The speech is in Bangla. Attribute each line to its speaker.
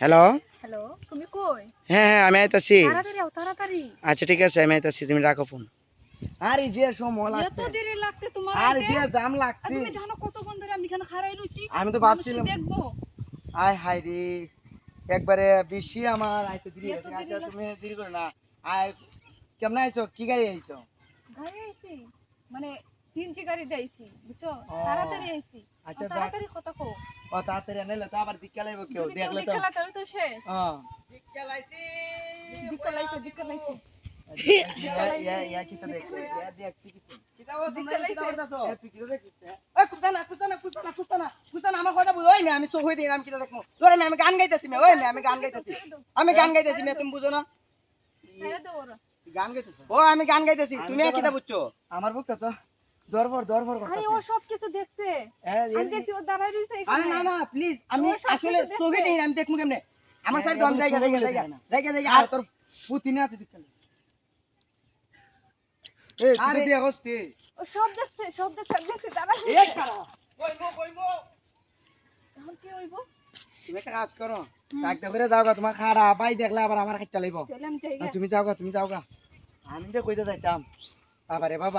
Speaker 1: হ্যালো।
Speaker 2: হ্যালো, তুমি কই?
Speaker 1: হ্যাঁ হ্যাঁ আমি আইতাছি।
Speaker 2: তাড়াতাড়ি আও, তাড়াতাড়ি।
Speaker 1: আচ্ছা ঠিক আছে আমি আইতাছি, তুমি রাখো ফোন। আরে যে সময়
Speaker 2: এত
Speaker 1: লাগছে,
Speaker 2: দেরি লাগছে তোমার
Speaker 1: আরে
Speaker 2: আইতে?
Speaker 1: যে জাম
Speaker 2: আর
Speaker 1: লাগছে,
Speaker 2: তুমি জানো কতক্ষণ ধরে আমি এখানে খাড়াই রইছি?
Speaker 1: আমি তো
Speaker 2: মানুষে
Speaker 1: ভাবছিলাম
Speaker 2: দেখবো।
Speaker 1: আয় হায় রে, একবারে বেশি আমার আইতে দেরি
Speaker 2: এত
Speaker 1: হয়েছে।
Speaker 2: দেরি
Speaker 1: আচ্ছা
Speaker 2: লাগ
Speaker 1: তুমি দেরি করো না। আয়, কেমনে আইছো, কি গাড়ি আইছো?
Speaker 2: গাড়ি আইছি। মানে সিএনজি গাড়িতে আইছি, বুঝছো?
Speaker 1: ও
Speaker 2: তাড়াতাড়ি আইছি।
Speaker 1: আচ্ছা যাক।
Speaker 2: তাড়াতাড়ি কথা কও।
Speaker 1: ও তাড়াতাড়ি আনাইলে তো আবার দিক লাইব কেউ
Speaker 2: যদি কেউ
Speaker 1: দেখলে তো।
Speaker 2: দিকে তাহলে তো শেষ।
Speaker 1: দিক্কা লাইছি,
Speaker 2: দিকে লাইছে, দিকে লাইছে।
Speaker 1: ইয়া কিতা দেখছিস? ইয়া দেখছি কিতা? কিতা ও তোমরা
Speaker 2: দিকে
Speaker 1: কিতা
Speaker 2: লাইছে।
Speaker 1: করতাছো? তুই কিতা দেখছিস? এ কুত্তা না আমার কথা বুঝ। ওই মে আমি চোখ হই দিই আমি কিতা দেখমু? তোরে মে আমি গান গাইতাছি মে, ওই মে আমি গান গাইতাছি। আমি গান গাইতাছি মে, তুমি বুঝো না?
Speaker 2: ছেড়ে দাও ওরা।
Speaker 1: গান গাইতেছো? ও আমি গান গাইতাছি, তুমি আর কিতা বুঝছো? আমার বুকটা তো দরবর
Speaker 2: আরে
Speaker 1: করতেছে।
Speaker 2: ও সব কিছু দেখছে। আমি দেখছি ও দাঁড়াই রইছে
Speaker 1: আরে
Speaker 2: এখানে।
Speaker 1: না না প্লিজ, আমি
Speaker 2: ও সব
Speaker 1: আসলে
Speaker 2: কিছু
Speaker 1: চোখে
Speaker 2: দেখছে।
Speaker 1: দেই না, আমি দেখমু কেমনে? আমার সাইড দম জায়গা আর তোর পুতিনে আছে দিকখানে। এই তুই
Speaker 2: আরে
Speaker 1: দিয়া হস্তি।
Speaker 2: ও সব দেখছে, সব দেখছে, আমি দেখছি দাঁড়াই
Speaker 1: এই
Speaker 2: রইছে।
Speaker 1: খারা কইমো
Speaker 2: এখন কি হইব?
Speaker 1: তুমি একটা কাজ করো, ডাকতে করে যাও গা, তোমার খাড়া পাই দেখলে আবার আমার খাইতে লাইব।
Speaker 2: তাহলে আমি যাই গা।
Speaker 1: তুমি যাও গা, আমি তো কইতে যাইতাম বাবা রে বাবা।